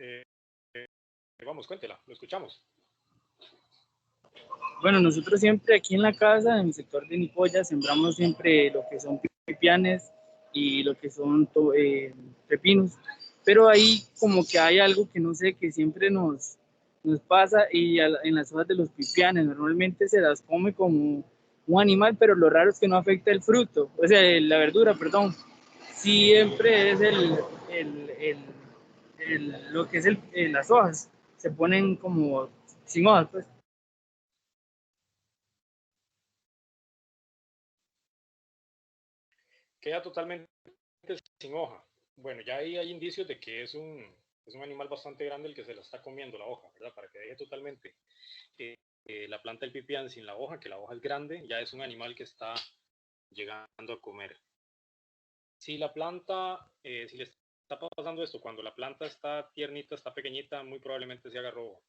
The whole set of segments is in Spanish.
Eh, Vamos, cuéntela, lo escuchamos. Bueno, nosotros siempre aquí en la casa, en el sector de Nicoya, sembramos siempre lo que son pipianes y lo que son pepinos. Pero ahí como que hay algo que no sé, que siempre nos pasa y en las hojas de los pipianes normalmente se las come como un animal, pero lo raro es que no afecta el fruto, o sea, la verdura, perdón. Siempre es lo que es las hojas, se ponen como sin hojas, pues. Queda totalmente sin hoja. Bueno, ya ahí hay indicios de que es un animal bastante grande el que se la está comiendo la hoja, ¿verdad? Para que deje totalmente la planta del pipián sin la hoja, que la hoja es grande, ya es un animal que está llegando a comer. Si la planta, si le está pasando esto, cuando la planta está tiernita, está pequeñita, muy probablemente se haga rojo.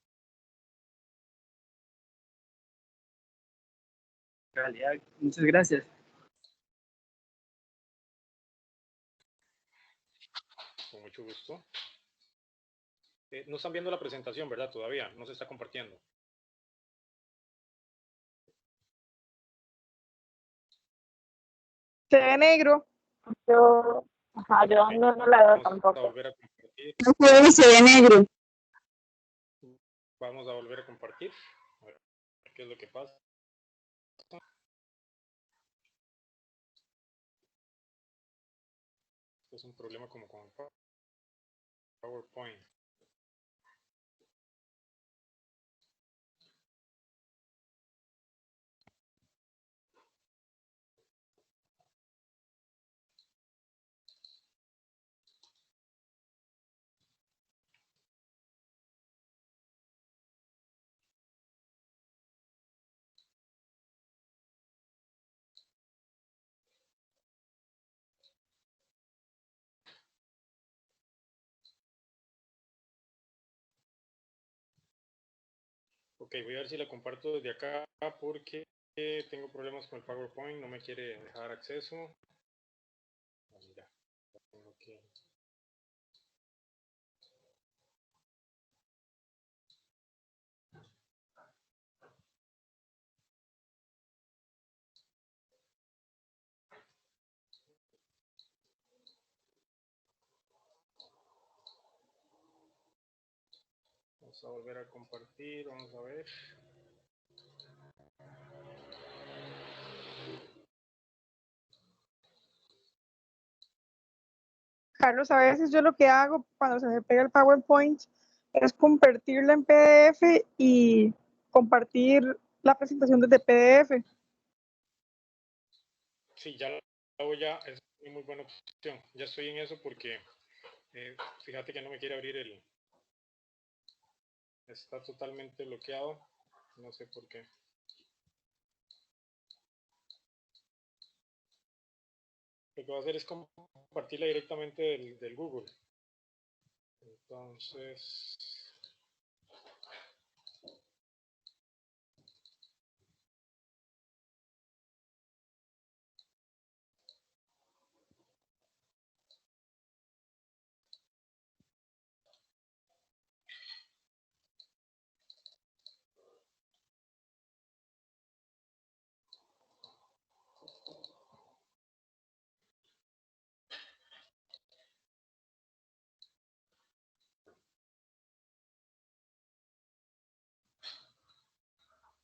Realidad, muchas gracias. Con mucho gusto. No están viendo la presentación, ¿verdad? Todavía no se está compartiendo. Se ve negro. Yo Okay. no la veo Vamos a tampoco. volver a compartir. No se ve negro. Vamos a volver a compartir. A ver qué es lo que pasa. Esto es un problema como con PowerPoint. Ok, voy a ver si la comparto desde acá porque tengo problemas con el PowerPoint, no me quiere dejar acceso. Mira, tengo que... Vamos a volver a compartir, vamos a ver. Carlos, a veces yo lo que hago cuando se me pega el PowerPoint es convertirla en PDF y compartir la presentación desde PDF. Sí, ya lo hago ya, es una muy buena opción. Ya estoy en eso porque fíjate que no me quiere abrir el... Está totalmente bloqueado, no sé por qué. Lo que voy a hacer es compartirla directamente del Google. Entonces,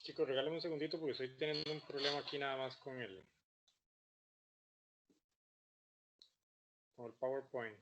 chicos, regálenme un segundito porque estoy teniendo un problema aquí nada más con el PowerPoint.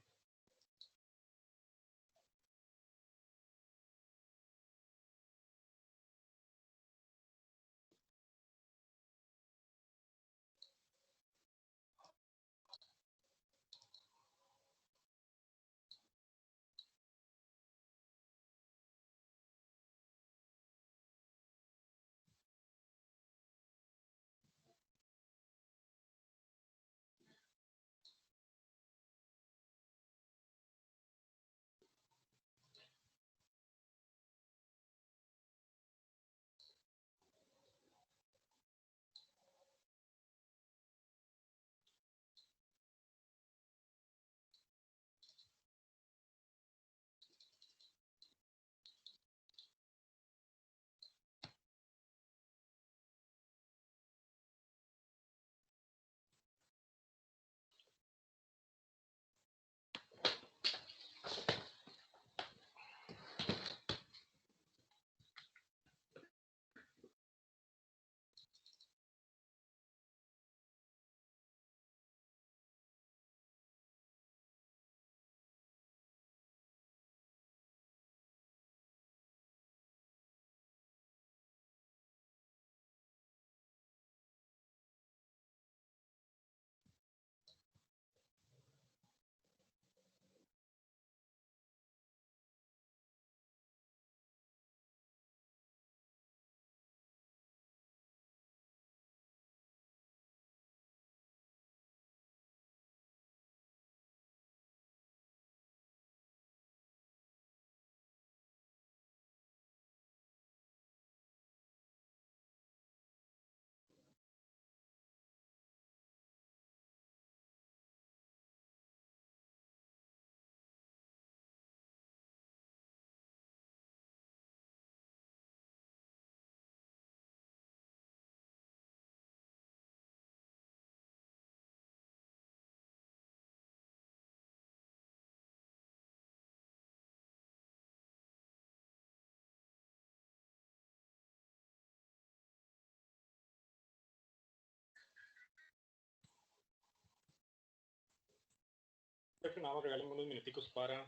nada más regalen unos minuticos para...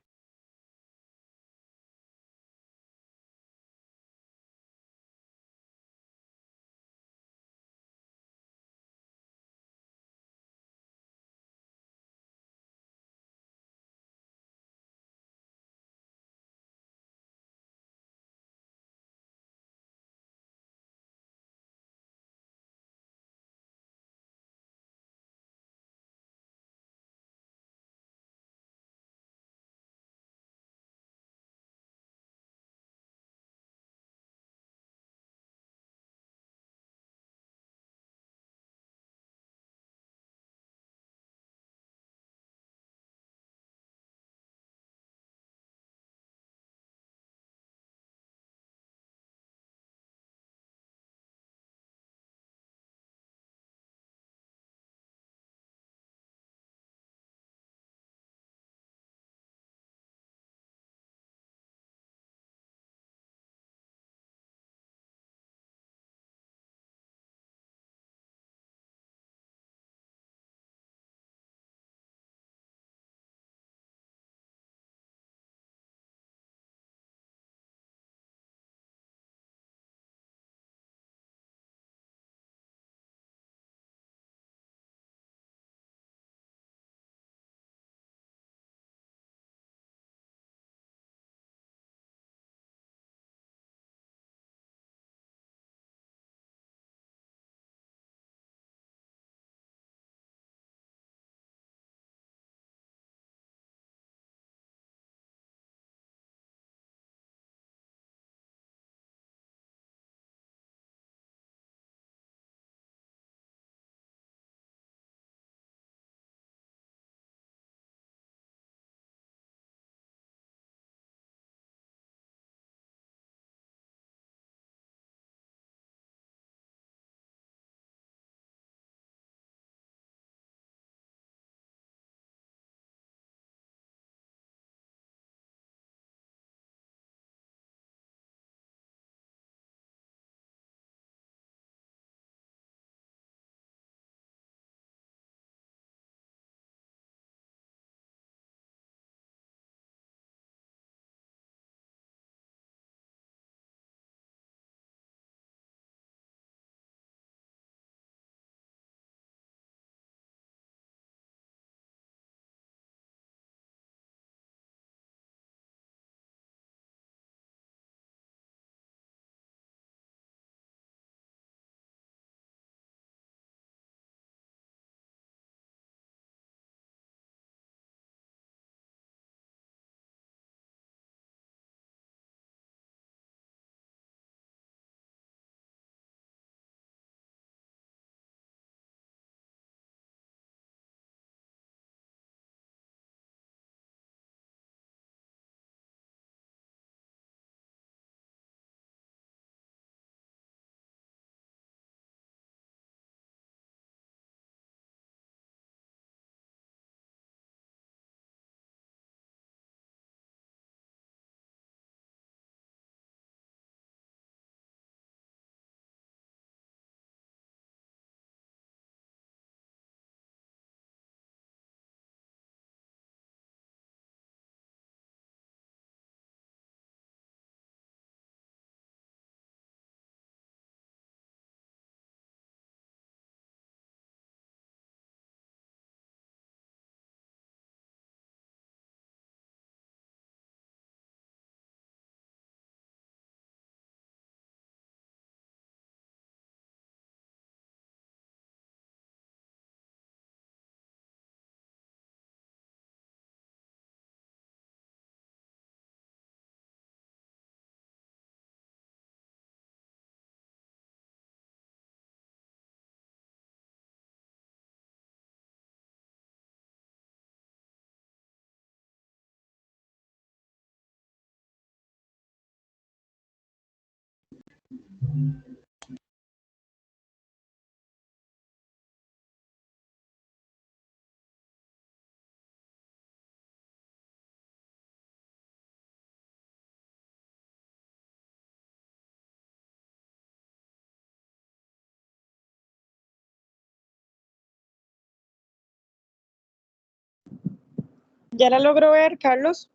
Ya la logro ver, Carlos.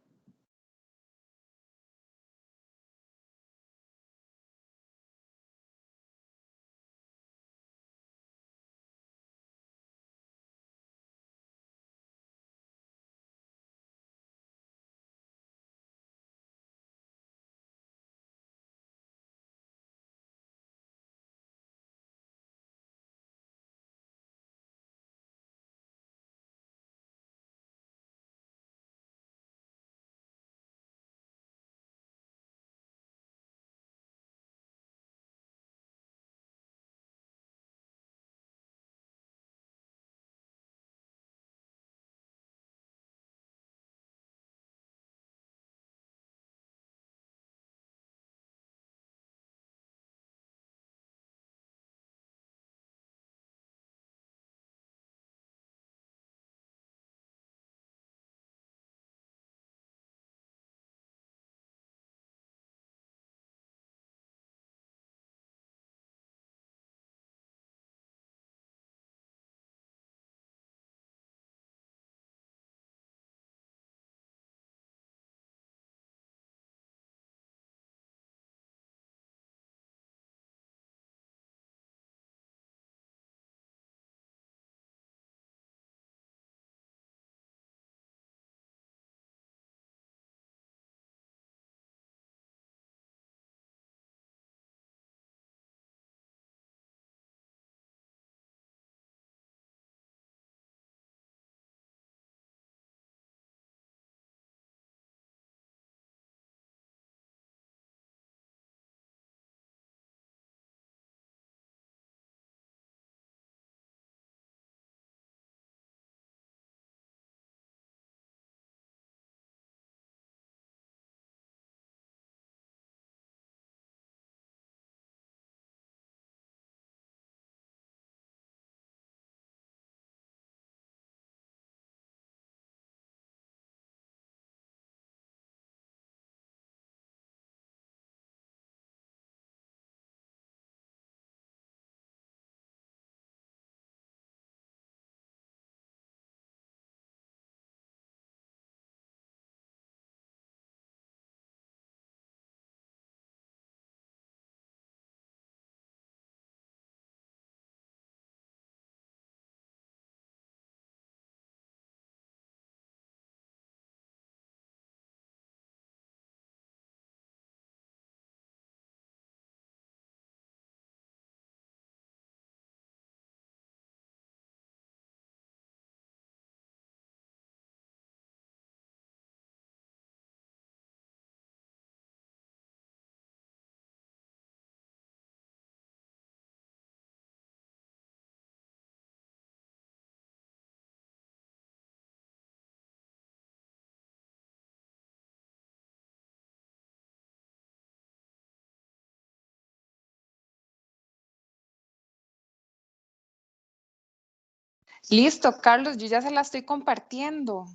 Listo, Carlos, yo ya se la estoy compartiendo.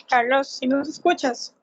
Carlos, si nos escuchas.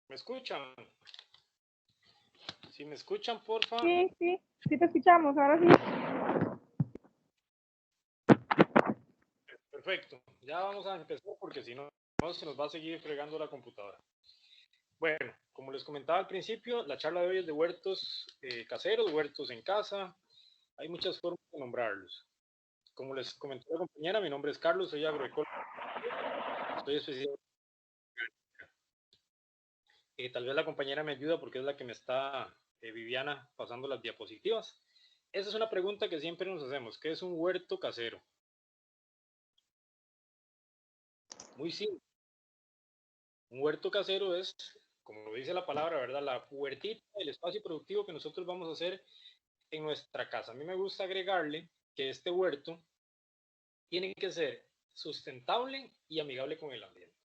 ¿Me escuchan? Si me escuchan, porfa. Sí, sí, sí te escuchamos, ahora sí. Perfecto. Ya vamos a empezar porque si no, se nos va a seguir fregando la computadora. Bueno, como les comentaba al principio, la charla de hoy es de huertos caseros, huertos en casa. Hay muchas formas de nombrarlos. Como les comentó la compañera, mi nombre es Carlos, soy agroecólogo, soy especialista. Tal vez la compañera me ayuda porque es la que me está, Viviana, pasando las diapositivas. Esa es una pregunta que siempre nos hacemos. ¿Qué es un huerto casero? Muy simple. Un huerto casero es, como lo dice la palabra, ¿verdad? La huertita, el espacio productivo que nosotros vamos a hacer en nuestra casa. A mí me gusta agregarle que este huerto tiene que ser sustentable y amigable con el ambiente.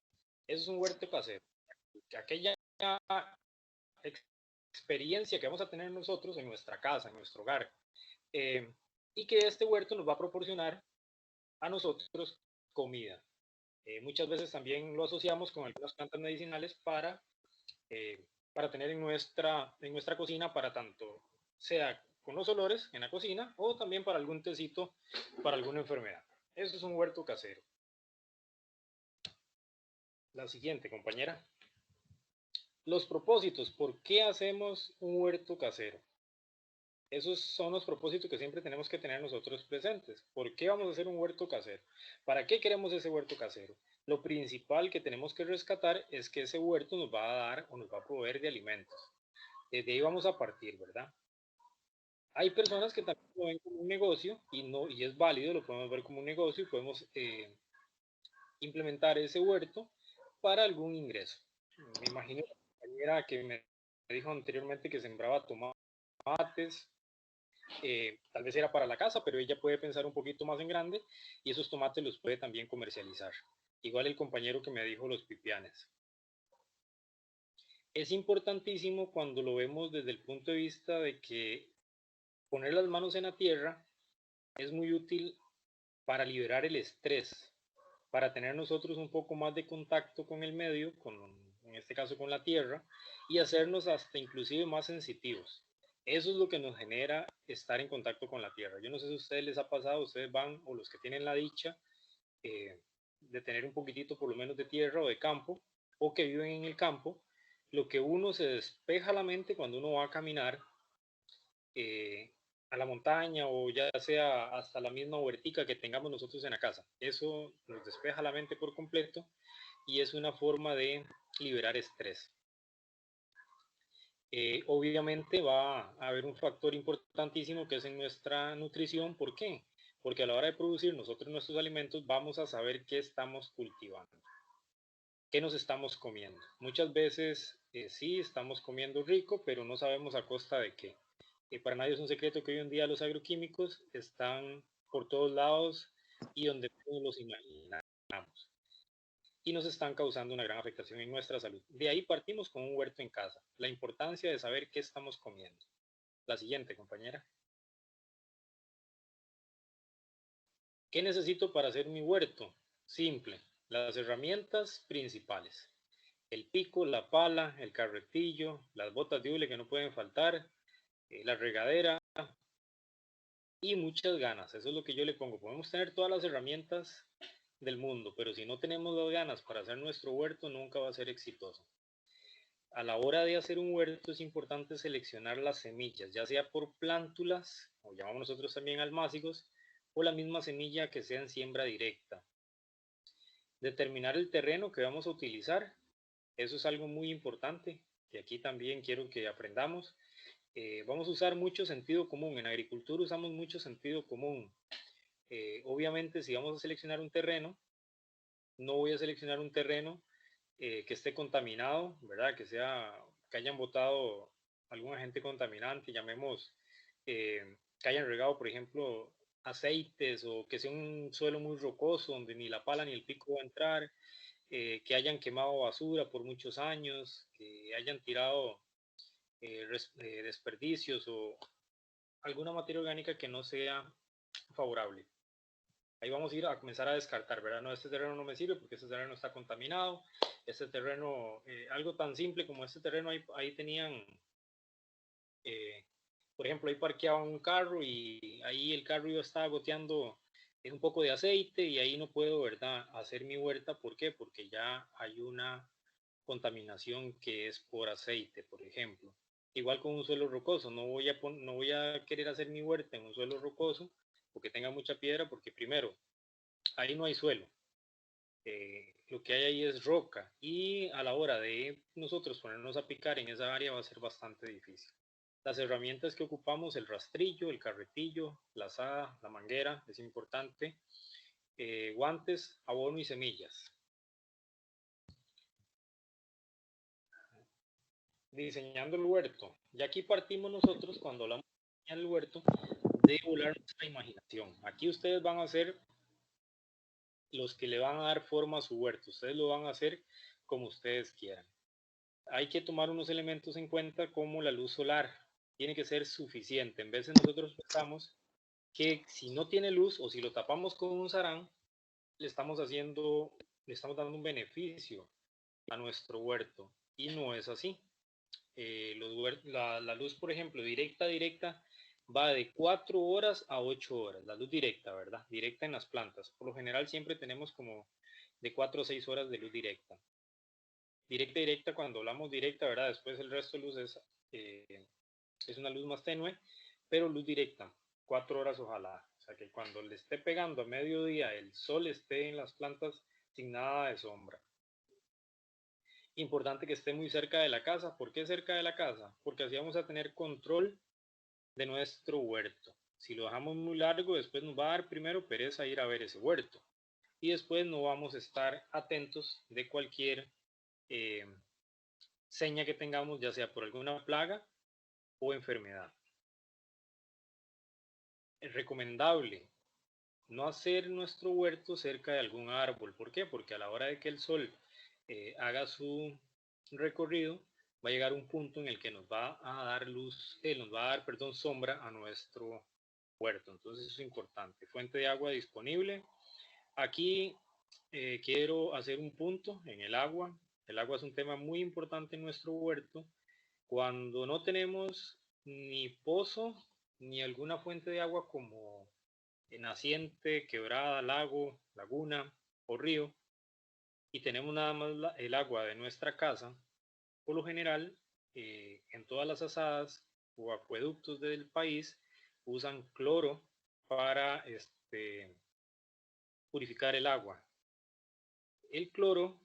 Eso es un huerto casero. Aquella experiencia que vamos a tener nosotros en nuestra casa, en nuestro hogar, y que este huerto nos va a proporcionar a nosotros comida. Muchas veces también lo asociamos con algunas plantas medicinales para tener en nuestra cocina, para tanto sea con los olores en la cocina o también para algún tecito para alguna enfermedad. Eso es un huerto casero. La siguiente, compañera. Los propósitos. ¿Por qué hacemos un huerto casero? Esos son los propósitos que siempre tenemos que tener nosotros presentes. ¿Por qué vamos a hacer un huerto casero? ¿Para qué queremos ese huerto casero? Lo principal que tenemos que rescatar es que ese huerto nos va a dar o nos va a proveer de alimentos. Desde ahí vamos a partir, ¿verdad? Hay personas que también lo ven como un negocio y es válido, lo podemos ver como un negocio y podemos implementar ese huerto para algún ingreso. Me imagino la compañera que me dijo anteriormente que sembraba tomates, tal vez era para la casa, pero ella puede pensar un poquito más en grande y esos tomates los puede también comercializar. Igual el compañero que me dijo los pipianes. Es importantísimo cuando lo vemos desde el punto de vista de que poner las manos en la tierra es muy útil para liberar el estrés, para tener nosotros un poco más de contacto con el medio, en este caso con la tierra, y hacernos hasta inclusive más sensitivos. Eso es lo que nos genera estar en contacto con la tierra. Yo no sé si a ustedes les ha pasado, ustedes van, o los que tienen la dicha de tener un poquitito por lo menos de tierra o de campo, o que viven en el campo, lo que uno se despeja la mente cuando uno va a caminar a la montaña o ya sea hasta la misma huertica que tengamos nosotros en la casa. Eso nos despeja la mente por completo y es una forma de liberar estrés. Obviamente va a haber un factor importantísimo que es en nuestra nutrición. ¿Por qué? Porque a la hora de producir nosotros nuestros alimentos vamos a saber qué estamos cultivando, qué nos estamos comiendo. Muchas veces sí estamos comiendo rico, pero no sabemos a costa de qué. Para nadie es un secreto que hoy en día los agroquímicos están por todos lados y donde todos los imaginamos y nos están causando una gran afectación en nuestra salud. De ahí partimos con un huerto en casa, la importancia de saber qué estamos comiendo. La siguiente, compañera. ¿Qué necesito para hacer mi huerto? Simple, las herramientas principales. El pico, la pala, el carretillo, las botas de hule que no pueden faltar, la regadera, y muchas ganas. Eso es lo que yo le pongo. Podemos tener todas las herramientas del mundo, pero si no tenemos las ganas para hacer nuestro huerto, nunca va a ser exitoso. A la hora de hacer un huerto es importante seleccionar las semillas, ya sea por plántulas, o llamamos nosotros también almácigos, o la misma semilla que sea en siembra directa. Determinar el terreno que vamos a utilizar, eso es algo muy importante, que aquí también quiero que aprendamos. Vamos a usar mucho sentido común. En agricultura usamos mucho sentido común. Obviamente, si vamos a seleccionar un terreno, no voy a seleccionar un terreno que esté contaminado, ¿verdad? Que hayan botado algún agente contaminante, llamemos, que hayan regado, por ejemplo, aceites o que sea un suelo muy rocoso donde ni la pala ni el pico va a entrar, que hayan quemado basura por muchos años, que hayan tirado desperdicios o alguna materia orgánica que no sea favorable. Ahí vamos a ir a comenzar a descartar, ¿verdad? No, este terreno no me sirve porque este terreno está contaminado. Este terreno, algo tan simple como este terreno, ahí tenían, por ejemplo, ahí parqueaban un carro y ahí el carro estaba goteando un poco de aceite y ahí no puedo, ¿verdad?, hacer mi huerta. ¿Por qué? Porque ya hay una contaminación que es por aceite, por ejemplo. Igual con un suelo rocoso, no voy a querer hacer mi huerta en un suelo rocoso porque tenga mucha piedra, porque primero, ahí no hay suelo. Lo que hay ahí es roca y a la hora de nosotros ponernos a picar en esa área va a ser bastante difícil. Las herramientas que ocupamos, el rastrillo, el carretillo, la azada, la manguera, es importante, guantes, abono y semillas. Diseñando el huerto. Y aquí partimos nosotros, cuando hablamos de diseñar el huerto, de volar nuestra imaginación. Aquí ustedes van a ser los que le van a dar forma a su huerto. Ustedes lo van a hacer como ustedes quieran. Hay que tomar unos elementos en cuenta como la luz solar. Tiene que ser suficiente. En vez de nosotros pensamos que si no tiene luz o si lo tapamos con un sarán, le estamos dando un beneficio a nuestro huerto. Y no es así. La luz, por ejemplo, directa, va de 4 horas a 8 horas. La luz directa, ¿verdad? Directa en las plantas. Por lo general siempre tenemos como de 4 a 6 horas de luz directa. Directa, cuando hablamos directa, ¿verdad? Después el resto de luz es una luz más tenue, pero luz directa, 4 horas ojalá. O sea que cuando le esté pegando a mediodía el sol esté en las plantas sin nada de sombra. Importante que esté muy cerca de la casa. ¿Por qué cerca de la casa? Porque así vamos a tener control de nuestro huerto. Si lo dejamos muy largo, después nos va a dar primero pereza ir a ver ese huerto. Y después no vamos a estar atentos de cualquier seña que tengamos, ya sea por alguna plaga o enfermedad. Es recomendable no hacer nuestro huerto cerca de algún árbol. ¿Por qué? Porque a la hora de que el sol haga su recorrido, va a llegar un punto en el que nos va a dar sombra a nuestro huerto. Entonces eso es importante. Fuente de agua disponible. Aquí quiero hacer un punto en el agua. El agua es un tema muy importante en nuestro huerto. Cuando no tenemos ni pozo ni alguna fuente de agua como naciente, quebrada, lago, laguna o río, y tenemos nada más el agua de nuestra casa, por lo general, en todas las azadas o acueductos del país usan cloro para purificar el agua. El cloro,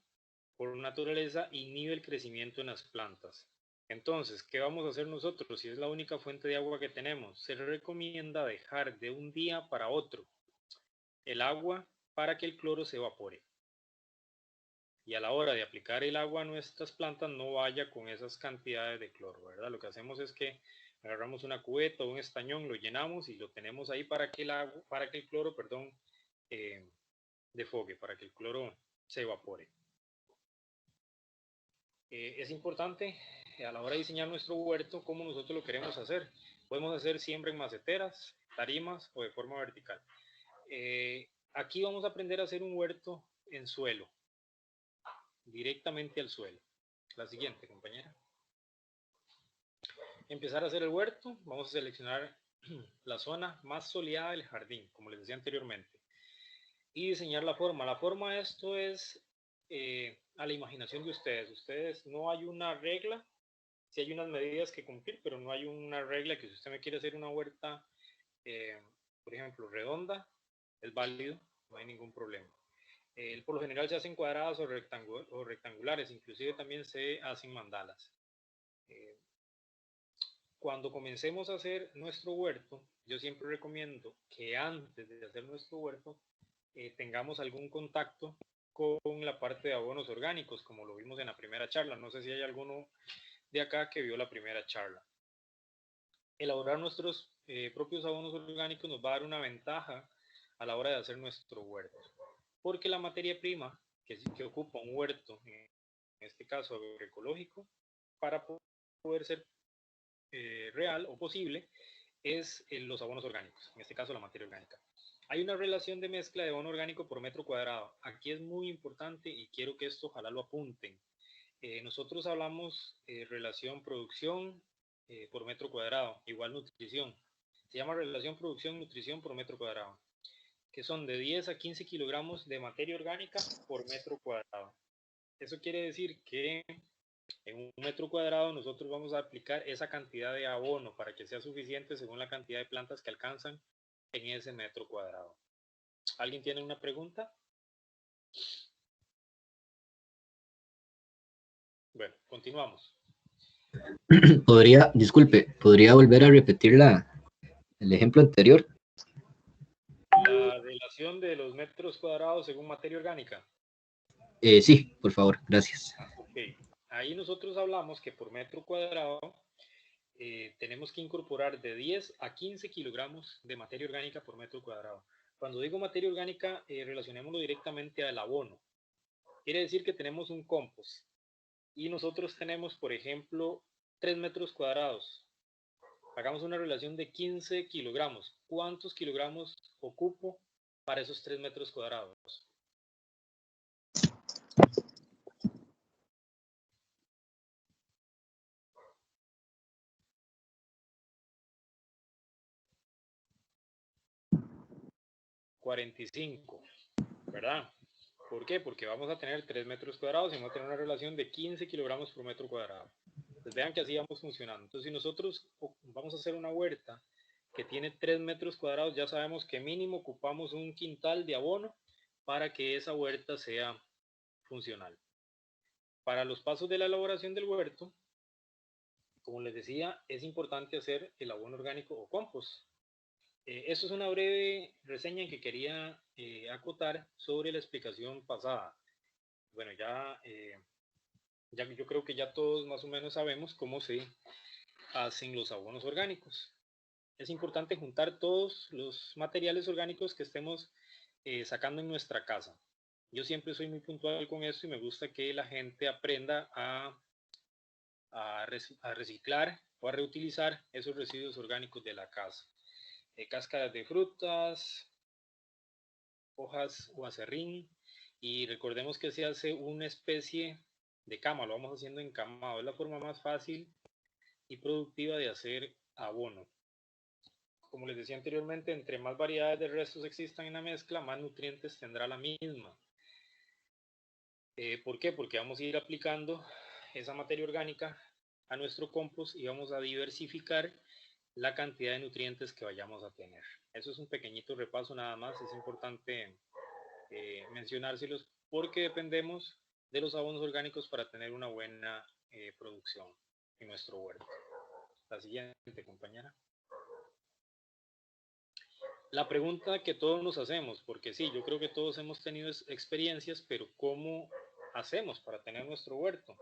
por naturaleza, inhibe el crecimiento en las plantas. Entonces, ¿qué vamos a hacer nosotros si es la única fuente de agua que tenemos? Se recomienda dejar de un día para otro el agua para que el cloro se evapore. Y a la hora de aplicar el agua a nuestras plantas no vaya con esas cantidades de cloro, ¿verdad? Lo que hacemos es que agarramos una cubeta o un estañón, lo llenamos y lo tenemos ahí para que el cloro, defogue, para que el cloro se evapore. Es importante a la hora de diseñar nuestro huerto cómo nosotros lo queremos hacer. Podemos hacer siembra en maceteras, tarimas o de forma vertical. Aquí vamos a aprender a hacer un huerto en suelo, directamente al suelo. La siguiente, compañera. Empezar a hacer el huerto. Vamos a seleccionar la zona más soleada del jardín, como les decía anteriormente. Y diseñar la forma. La forma de esto es a la imaginación de ustedes. No hay una regla. Sí hay unas medidas que cumplir, pero no hay una regla que si usted me quiere hacer una huerta, por ejemplo, redonda, es válido, no hay ningún problema. Por lo general se hacen cuadradas o rectangulares, inclusive también se hacen mandalas. Cuando comencemos a hacer nuestro huerto, yo siempre recomiendo que antes de hacer nuestro huerto tengamos algún contacto con la parte de abonos orgánicos, como lo vimos en la primera charla. No sé si hay alguno de acá que vio la primera charla. Elaborar nuestros propios abonos orgánicos nos va a dar una ventaja a la hora de hacer nuestro huerto, porque la materia prima que ocupa un huerto, en este caso agroecológico, para poder ser real o posible, es los abonos orgánicos, en este caso la materia orgánica. Hay una relación de mezcla de abono orgánico por metro cuadrado. Aquí es muy importante y quiero que esto ojalá lo apunten. Nosotros hablamos relación producción por metro cuadrado, igual nutrición. Se llama relación producción-nutrición por metro cuadrado, que son de 10 a 15 kilogramos de materia orgánica por metro cuadrado. Eso quiere decir que en un metro cuadrado nosotros vamos a aplicar esa cantidad de abono para que sea suficiente según la cantidad de plantas que alcanzan en ese metro cuadrado. ¿Alguien tiene una pregunta? Bueno, continuamos. ¿Podría volver a repetir el ejemplo anterior? La relación de los metros cuadrados según materia orgánica. Sí, por favor, gracias. Ok, ahí nosotros hablamos que por metro cuadrado tenemos que incorporar de 10 a 15 kilogramos de materia orgánica por metro cuadrado. Cuando digo materia orgánica, relacionémoslo directamente al abono. Quiere decir que tenemos un compost y nosotros tenemos, por ejemplo, 3 metros cuadrados. Hagamos una relación de 15 kilogramos. ¿Cuántos kilogramos ocupo para esos 3 metros cuadrados? $45, ¿verdad? ¿Por qué? Porque vamos a tener 3 metros cuadrados y vamos a tener una relación de 15 kilogramos por metro cuadrado. Pues vean que así vamos funcionando. Entonces, si nosotros vamos a hacer una huerta que tiene 3 metros cuadrados, ya sabemos que mínimo ocupamos un quintal de abono para que esa huerta sea funcional. Para los pasos de la elaboración del huerto, como les decía, es importante hacer el abono orgánico o compost. Esto es una breve reseña que quería acotar sobre la explicación pasada. Bueno, ya yo creo que ya todos más o menos sabemos cómo se hacen los abonos orgánicos. Es importante juntar todos los materiales orgánicos que estemos sacando en nuestra casa. Yo siempre soy muy puntual con esto y me gusta que la gente aprenda a reciclar o a reutilizar esos residuos orgánicos de la casa. Cáscaras de frutas, hojas o acerrín, y recordemos que se hace una especie de cama, lo vamos haciendo encamado, es la forma más fácil y productiva de hacer abono. Como les decía anteriormente, entre más variedades de restos existan en la mezcla, más nutrientes tendrá la misma. ¿Por qué? Porque vamos a ir aplicando esa materia orgánica a nuestro compost y vamos a diversificar la cantidad de nutrientes que vayamos a tener. Eso es un pequeñito repaso nada más, es importante mencionárselos porque dependemos de los abonos orgánicos para tener una buena producción en nuestro huerto. La siguiente, compañera. La pregunta que todos nos hacemos, porque sí, yo creo que todos hemos tenido experiencias, pero ¿cómo hacemos para tener nuestro huerto?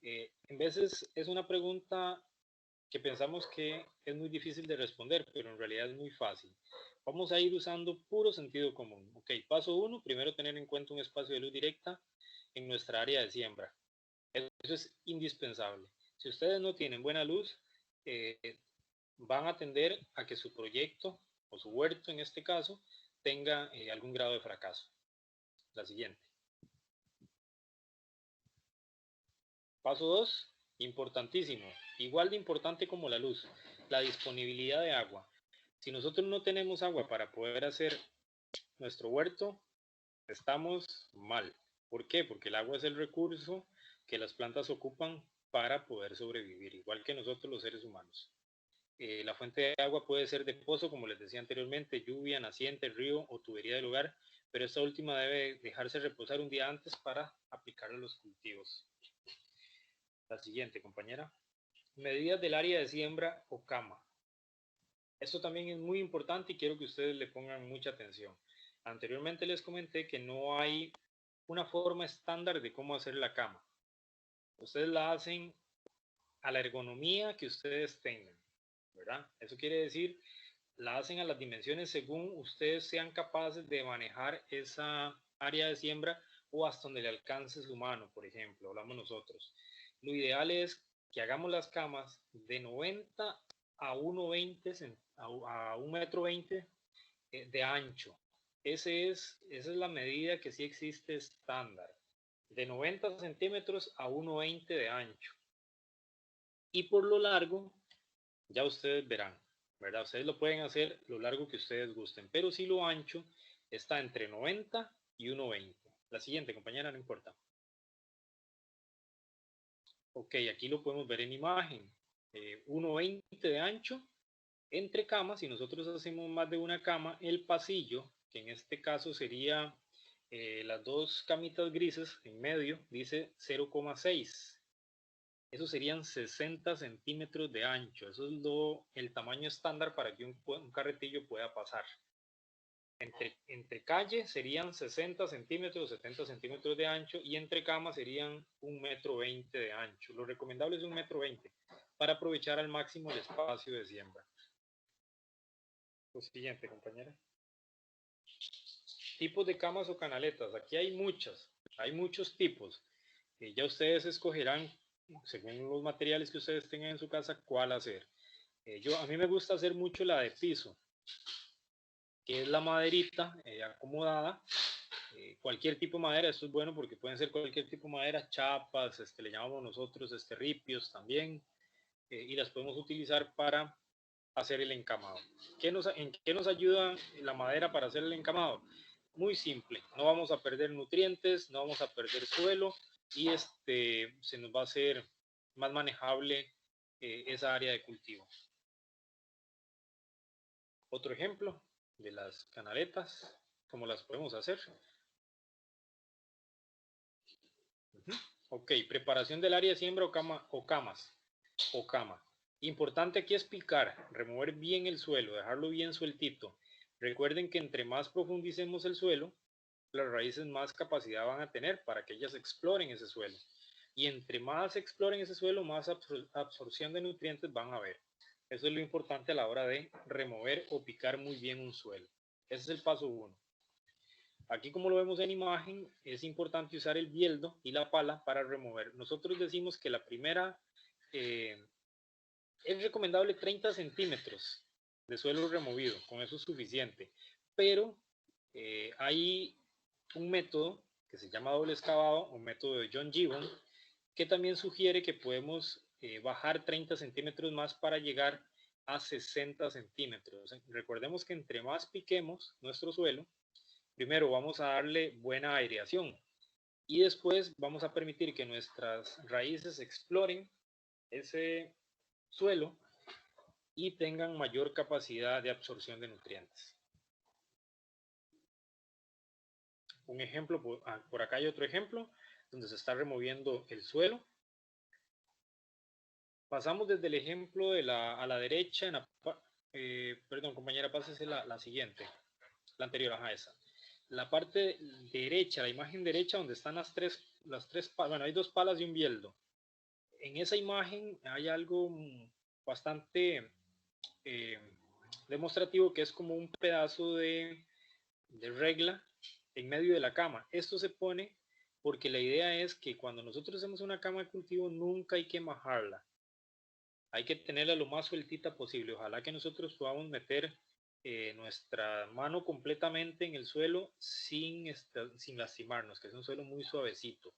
En veces es una pregunta que pensamos que es muy difícil de responder, pero en realidad es muy fácil. Vamos a ir usando puro sentido común. Ok, paso 1, primero tener en cuenta un espacio de luz directa en nuestra área de siembra. Eso es indispensable. Si ustedes no tienen buena luz, van a tender a que su proyecto o su huerto en este caso tenga algún grado de fracaso. La siguiente. Paso 2, importantísimo, igual de importante como la luz, la disponibilidad de agua. Si nosotros no tenemos agua para poder hacer nuestro huerto, estamos mal. ¿Por qué? Porque el agua es el recurso que las plantas ocupan para poder sobrevivir, igual que nosotros los seres humanos. La fuente de agua puede ser de pozo, como les decía anteriormente, lluvia, naciente, río o tubería del hogar, pero esta última debe dejarse reposar un día antes para aplicarla a los cultivos. La siguiente, compañera. Medidas del área de siembra o cama. Esto también es muy importante y quiero que ustedes le pongan mucha atención. Anteriormente les comenté que no hay una forma estándar de cómo hacer la cama. Ustedes la hacen a la ergonomía que ustedes tengan, ¿verdad? Eso quiere decir, la hacen a las dimensiones según ustedes sean capaces de manejar esa área de siembra o hasta donde le alcance su mano, por ejemplo, hablamos nosotros. Lo ideal es que hagamos las camas de 90 a 1,20 a 1,20 m de ancho. Esa es la medida que sí existe estándar, de 90 centímetros a 1,20 de ancho. Y por lo largo, ya ustedes verán, ¿verdad? Ustedes lo pueden hacer lo largo que ustedes gusten, pero si lo ancho está entre 90 y 1,20. La siguiente, compañera, no importa. Ok, aquí lo podemos ver en imagen. 1,20 de ancho entre camas. Si nosotros hacemos más de una cama, el pasillo, que en este caso sería las dos camitas grises en medio, dice 0,6. Eso serían 60 centímetros de ancho. Eso es el tamaño estándar para que un carretillo pueda pasar. Entre calle serían 60 centímetros, 70 centímetros de ancho, y entre camas serían 1,20 m de ancho. Lo recomendable es 1,20 m para aprovechar al máximo el espacio de siembra. Lo siguiente, compañera. Tipos de camas o canaletas. Aquí hay muchos tipos. Ya ustedes escogerán, según los materiales que ustedes tengan en su casa, cuál hacer. A mí me gusta hacer mucho la de piso, que es la maderita acomodada. Cualquier tipo de madera, esto es bueno porque pueden ser cualquier tipo de madera, chapas, le llamamos nosotros ripios también, y las podemos utilizar para hacer el encamado. ¿En qué nos ayuda la madera para hacer el encamado? Muy simple, no vamos a perder nutrientes, no vamos a perder suelo, y se nos va a hacer más manejable esa área de cultivo. Otro ejemplo de las canaletas, cómo las podemos hacer. Ok, preparación del área de siembra o camas. Importante aquí es picar, remover bien el suelo, dejarlo bien sueltito. Recuerden que entre más profundicemos el suelo, las raíces más capacidad van a tener para que ellas exploren ese suelo. Y entre más exploren ese suelo, más absorción de nutrientes van a haber. Eso es lo importante a la hora de remover o picar muy bien un suelo. Ese es el paso 1. Aquí, como lo vemos en imagen, es importante usar el bieldo y la pala para remover. Nosotros decimos que la primera es recomendable 30 centímetros de suelo removido, con eso es suficiente. Pero hay un método que se llama doble excavado o método de John Gibbon, que también sugiere que podemos bajar 30 centímetros más para llegar a 60 centímetros. Recordemos que entre más piquemos nuestro suelo, primero vamos a darle buena aireación y después vamos a permitir que nuestras raíces exploren ese suelo y tengan mayor capacidad de absorción de nutrientes. Un ejemplo, por acá hay otro ejemplo donde se está removiendo el suelo. Pasamos desde el ejemplo a la derecha, perdón, compañera, pásese la siguiente, la anterior, ajá, esa. La parte derecha, la imagen derecha, donde están las tres palas, bueno, hay dos palas y un bieldo. En esa imagen hay algo bastante demostrativo, que es como un pedazo de regla en medio de la cama. Esto se pone porque la idea es que cuando nosotros hacemos una cama de cultivo, nunca hay que majarla. Hay que tenerla lo más sueltita posible. Ojalá que nosotros podamos meter nuestra mano completamente en el suelo sin lastimarnos, que es un suelo muy suavecito.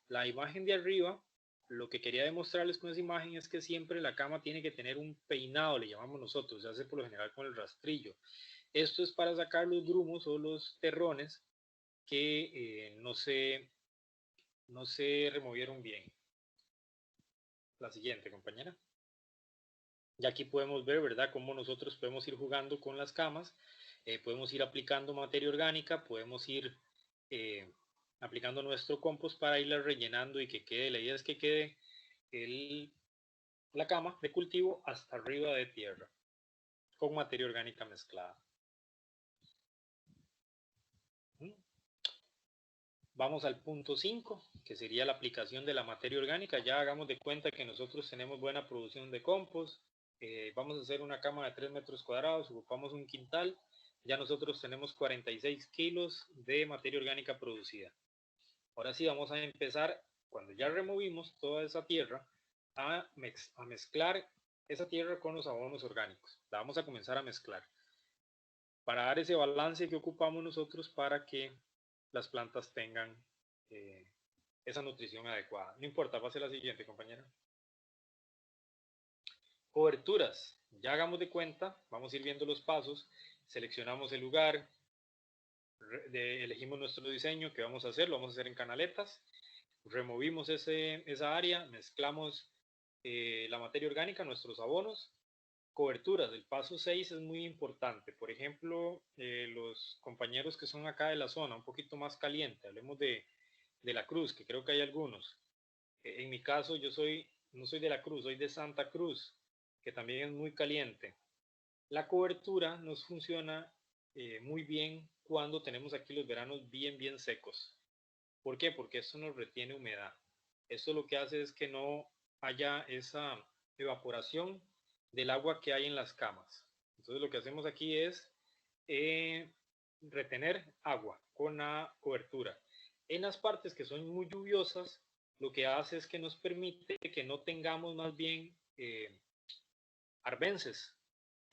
La imagen de arriba, lo que quería demostrarles con esa imagen es que siempre la cama tiene que tener un peinado, le llamamos nosotros, se hace por lo general con el rastrillo. Esto es para sacar los grumos o los terrones que no se removieron bien. La siguiente, compañera. Y aquí podemos ver, ¿verdad?, cómo nosotros podemos ir jugando con las camas, podemos ir aplicando materia orgánica, podemos ir aplicando nuestro compost para irla rellenando y que quede, la idea es que quede la cama de cultivo hasta arriba de tierra, con materia orgánica mezclada. Vamos al punto 5, que sería la aplicación de la materia orgánica. Ya hagamos de cuenta que nosotros tenemos buena producción de compost. Vamos a hacer una cama de 3 metros cuadrados, ocupamos un quintal. Ya nosotros tenemos 46 kilos de materia orgánica producida. Ahora sí vamos a empezar, cuando ya removimos toda esa tierra, a mezclar esa tierra con los abonos orgánicos. La vamos a comenzar a mezclar. para dar ese balance que ocupamos nosotros para que las plantas tengan esa nutrición adecuada. No importa, pase a la siguiente, compañera. Coberturas. Ya hagamos de cuenta, vamos a ir viendo los pasos, seleccionamos el lugar, elegimos nuestro diseño que vamos a hacer, lo vamos a hacer en canaletas, removimos esa área, mezclamos la materia orgánica, nuestros abonos. Coberturas, el paso 6 es muy importante. Por ejemplo, los compañeros que son acá de la zona, un poquito más caliente, hablemos de La Cruz, que creo que hay algunos. En mi caso, no soy de La Cruz, soy de Santa Cruz, que también es muy caliente. La cobertura nos funciona muy bien cuando tenemos aquí los veranos bien secos. ¿Por qué? Porque esto nos retiene humedad. Esto lo que hace es que no haya esa evaporación del agua que hay en las camas. Entonces lo que hacemos aquí es retener agua con la cobertura. En las partes que son muy lluviosas, lo que hace es que nos permite que no tengamos más bien arbences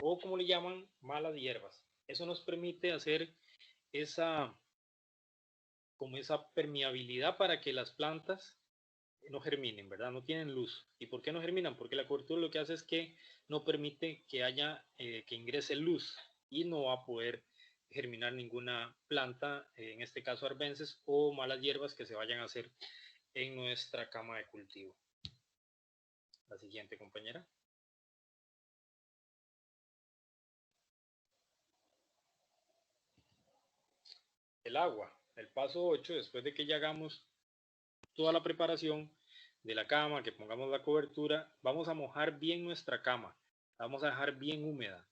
o como le llaman, malas hierbas. Eso nos permite hacer esa permeabilidad para que las plantas no germinen, ¿verdad? No tienen luz. ¿Y por qué no germinan? Porque la cobertura lo que hace es que no permite que haya, que ingrese luz y no va a poder germinar ninguna planta, en este caso arbences o malas hierbas que se vayan a hacer en nuestra cama de cultivo. La siguiente, compañera. El agua. El paso 8, después de que ya hagamos toda la preparación de la cama, que pongamos la cobertura, vamos a mojar bien nuestra cama, la vamos a dejar bien húmeda.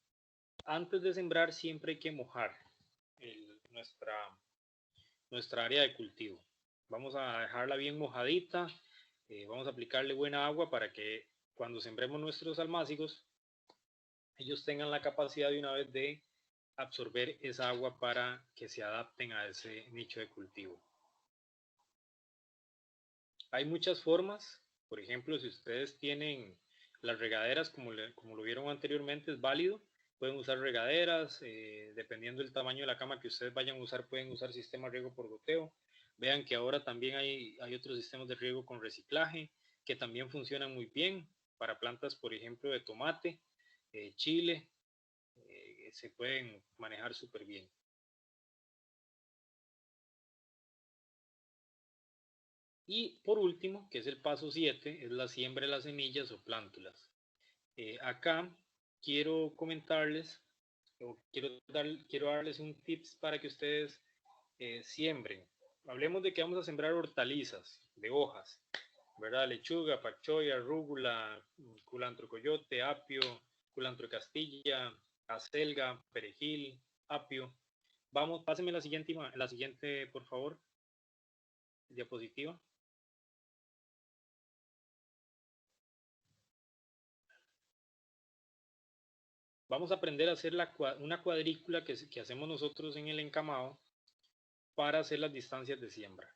Antes de sembrar siempre hay que mojar nuestra área de cultivo. Vamos a dejarla bien mojadita, vamos a aplicarle buena agua para que cuando sembremos nuestros almácigos, ellos tengan la capacidad de una vez de absorber esa agua para que se adapten a ese nicho de cultivo. Hay muchas formas, por ejemplo, si ustedes tienen las regaderas como lo vieron anteriormente, es válido. Pueden usar regaderas, dependiendo del tamaño de la cama que ustedes vayan a usar, pueden usar sistema de riego por goteo. Vean que ahora también hay otros sistemas de riego con reciclaje que también funcionan muy bien para plantas, por ejemplo, de tomate, chile, se pueden manejar súper bien. Y por último, que es el paso 7, es la siembra de las semillas o plántulas. Acá quiero comentarles, o quiero darles un tips para que ustedes siembren. Hablemos de que vamos a sembrar hortalizas de hojas, ¿verdad? Lechuga, pak choi, arúgula, culantro coyote, apio, culantro de Castilla, acelga, perejil, apio. Vamos, pásenme la siguiente, por favor, diapositiva. Vamos a aprender a hacer una cuadrícula que hacemos nosotros en el encamado para hacer las distancias de siembra.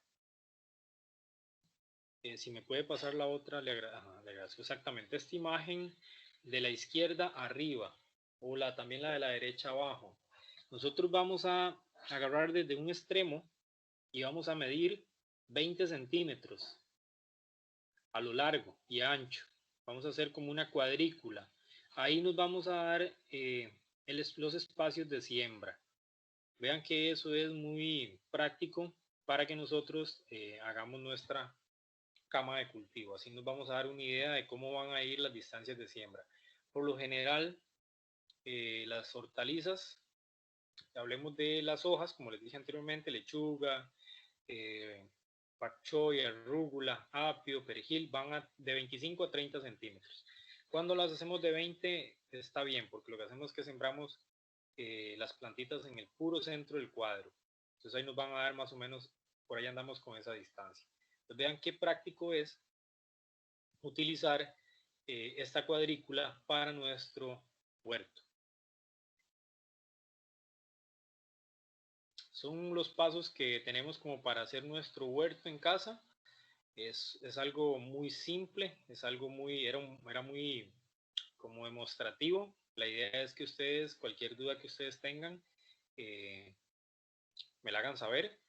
Si me puede pasar la otra, le agradezco. Exactamente, esta imagen de la izquierda arriba o también la de la derecha abajo. Nosotros vamos a agarrar desde un extremo y vamos a medir 20 centímetros a lo largo y ancho. Vamos a hacer como una cuadrícula. Ahí nos vamos a dar los espacios de siembra. Vean que eso es muy práctico para que nosotros hagamos nuestra cama de cultivo. Así nos vamos a dar una idea de cómo van a ir las distancias de siembra. Por lo general, las hortalizas, hablemos de las hojas, como les dije anteriormente, lechuga, pak choi, arúgula, apio, perejil, van de 25 a 30 centímetros. Cuando las hacemos de 20 está bien, porque lo que hacemos es que sembramos las plantitas en el puro centro del cuadro. Entonces ahí nos van a dar más o menos, por ahí andamos con esa distancia. Entonces vean qué práctico es utilizar esta cuadrícula para nuestro huerto. Son los pasos que tenemos como para hacer nuestro huerto en casa. Es algo muy simple, es algo era muy como demostrativo. La idea es que ustedes, cualquier duda que ustedes tengan, me la hagan saber.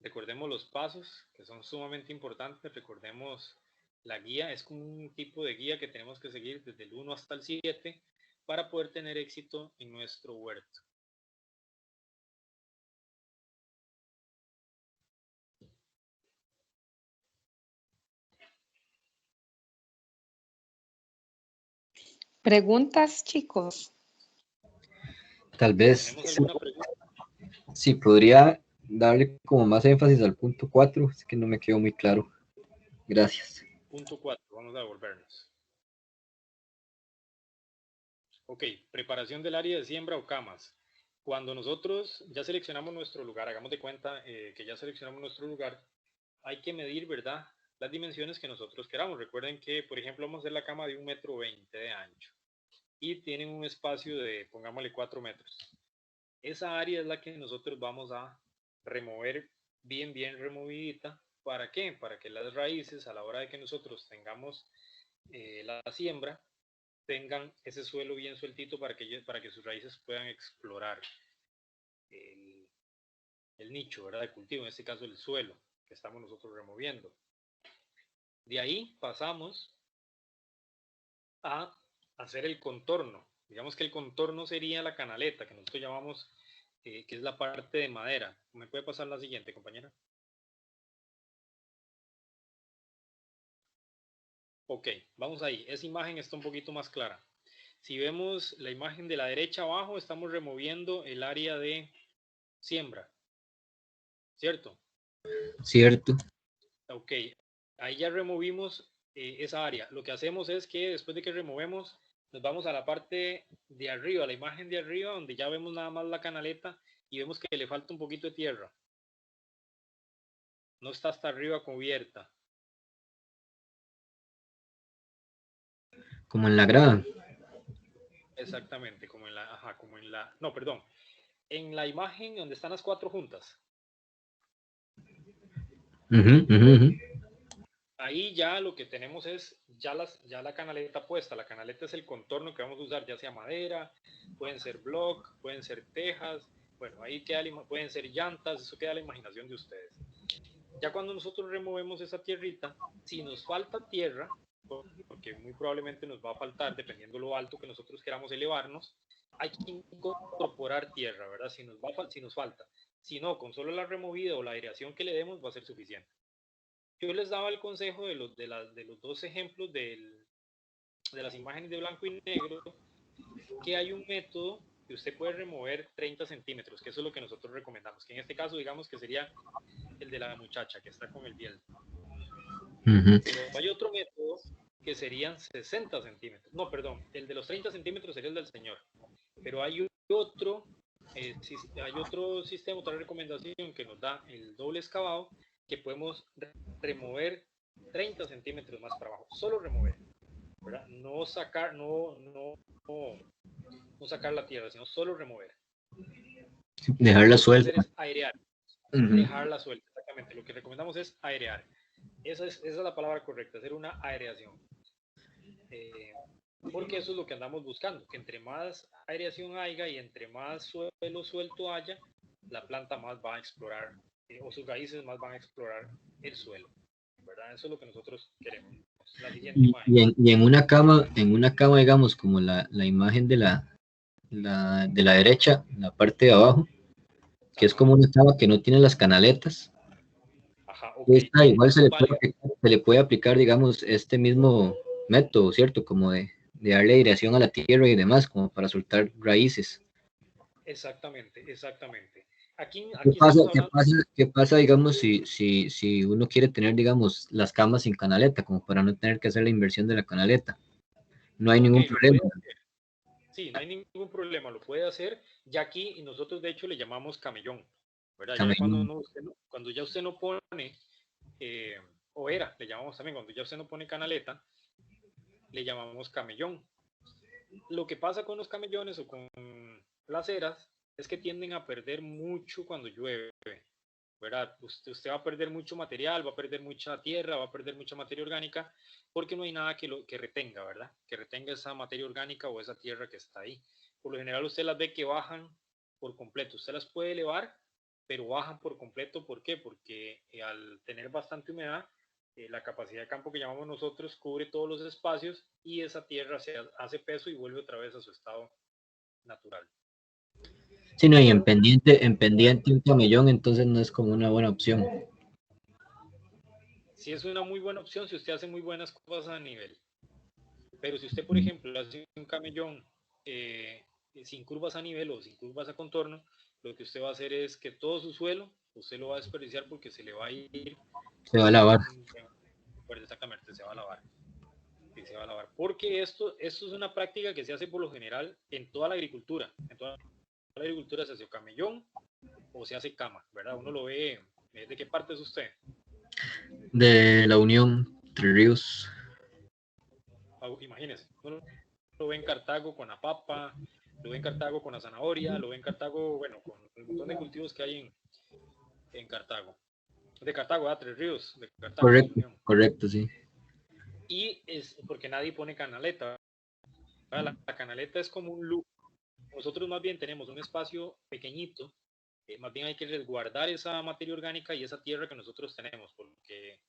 Recordemos los pasos, que son sumamente importantes. Recordemos la guía, es como un tipo de guía que tenemos que seguir desde el 1 hasta el 7 para poder tener éxito en nuestro huerto. ¿Preguntas, chicos? Tal vez ¿Tenemos alguna pregunta? sí podría darle como más énfasis al punto 4, es que no me quedó muy claro. Gracias. Punto 4, vamos a devolvernos. Ok, preparación del área de siembra o camas. Cuando nosotros ya seleccionamos nuestro lugar, hagamos de cuenta que ya seleccionamos nuestro lugar, hay que medir, ¿verdad?, las dimensiones que nosotros queramos. Recuerden que, por ejemplo, vamos a hacer la cama de 1,20 m de ancho y tienen un espacio de, pongámosle, 4 metros. Esa área es la que nosotros vamos a remover bien removidita. ¿Para qué? Para que las raíces, a la hora de que nosotros tengamos la siembra, tengan ese suelo bien sueltito para que sus raíces puedan explorar el nicho, ¿verdad?, de cultivo, en este caso el suelo que estamos nosotros removiendo. De ahí pasamos a hacer el contorno. Digamos que el contorno sería la canaleta, que nosotros llamamos, que es la parte de madera. ¿Me puede pasar la siguiente, compañera? Ok, vamos ahí. Esa imagen está un poquito más clara. Si vemos la imagen de la derecha abajo, estamos removiendo el área de siembra, ¿cierto? Cierto. Ok, ahí ya removimos esa área. Lo que hacemos es que después de que removemos, nos vamos a la parte de arriba, la imagen de arriba, donde ya vemos nada más la canaleta y vemos que le falta un poquito de tierra. No está hasta arriba cubierta. Como en la grada. Exactamente, como en la, ajá, como en la, no, perdón, en la imagen donde están las 4 juntas. Ahí ya lo que tenemos es ya la canaleta puesta. La canaleta es el contorno que vamos a usar, ya sea madera, pueden ser block, pueden ser tejas, bueno, ahí queda, pueden ser llantas, eso queda a la imaginación de ustedes. Ya cuando nosotros removemos esa tierrita, si nos falta tierra, porque muy probablemente nos va a faltar, dependiendo lo alto que nosotros queramos elevarnos, hay que incorporar tierra, ¿verdad? Si nos falta. Si no, con solo la removida o la aireación que le demos va a ser suficiente. Yo les daba el consejo de los 2 ejemplos de las imágenes de blanco y negro, que hay un método que usted puede remover 30 centímetros, que eso es lo que nosotros recomendamos, que en este caso digamos que sería el de la muchacha que está con el bieldo. Pero hay otro método que serían 60 centímetros. No, perdón, el de los 30 centímetros sería el del señor. Pero hay otro sistema, otra recomendación que nos da el doble excavado, que podemos remover 30 centímetros más para abajo. Solo remover, ¿verdad? No sacar la tierra, sino solo remover. Dejarla suelta. Es airear. Dejarla suelta, exactamente. Lo que recomendamos es airear. Esa es la palabra correcta, hacer una aireación. Porque eso es lo que andamos buscando, que entre más aireación haya y entre más suelo suelto haya, la planta más va a explorar, o sus raíces más van a explorar el suelo, ¿verdad? Eso es lo que nosotros queremos. La siguiente imagen. Y en una cama, digamos, como la imagen de la derecha, la parte de abajo, que es como una cama que no tiene las canaletas. Ajá, ok. Esta igual se le puede aplicar, digamos, este mismo método, ¿cierto? Como de darle aireación a la tierra y demás, como para soltar raíces. Exactamente. Aquí ¿Qué pasa, digamos, si uno quiere tener, digamos, las camas sin canaleta, como para no tener que hacer la inversión de la canaleta? No hay ningún problema. Sí, no hay ningún problema, lo puede hacer. Ya aquí, y nosotros de hecho le llamamos camellón, ¿verdad? Camellón. Ya cuando ya usted no pone, le llamamos también, cuando ya usted no pone canaleta, le llamamos camellón. Lo que pasa con los camellones o con las eras es que tienden a perder mucho cuando llueve, ¿verdad? Usted va a perder mucho material, va a perder mucha tierra, va a perder mucha materia orgánica, porque no hay nada que retenga, ¿verdad? Que retenga esa materia orgánica o esa tierra que está ahí. Por lo general usted las ve que bajan por completo. Usted las puede elevar, pero bajan por completo. ¿Por qué? Porque al tener bastante humedad, la capacidad de campo que llamamos nosotros cubre todos los espacios y esa tierra se hace peso y vuelve otra vez a su estado natural. Sí, no, y en pendiente un camellón, entonces no es como una buena opción. Sí es una muy buena opción si usted hace muy buenas cosas a nivel. Pero si usted, por ejemplo, hace un camellón sin curvas a nivel o sin curvas a contorno, lo que usted va a hacer es que todo su suelo, usted lo va a desperdiciar porque se le va a ir. Se va a lavar. Exactamente, se va a lavar. Sí, se va a lavar. Porque esto es una práctica que se hace por lo general en toda la agricultura. En toda la agricultura se hace camellón o se hace cama, ¿verdad? Uno lo ve. ¿De qué parte es usted? De la Unión, Tres Ríos. Imagínese, uno lo ve en Cartago con la papa, lo ve en Cartago con la zanahoria, lo ve en Cartago, bueno, con un montón de cultivos que hay en Cartago. De Cartago, Tres Ríos, de Cartago, Correcto, correcto, sí. Y es porque nadie pone canaleta. La canaleta es como un loop. Nosotros más bien tenemos un espacio pequeñito, más bien hay que resguardar esa materia orgánica y esa tierra que nosotros tenemos, porque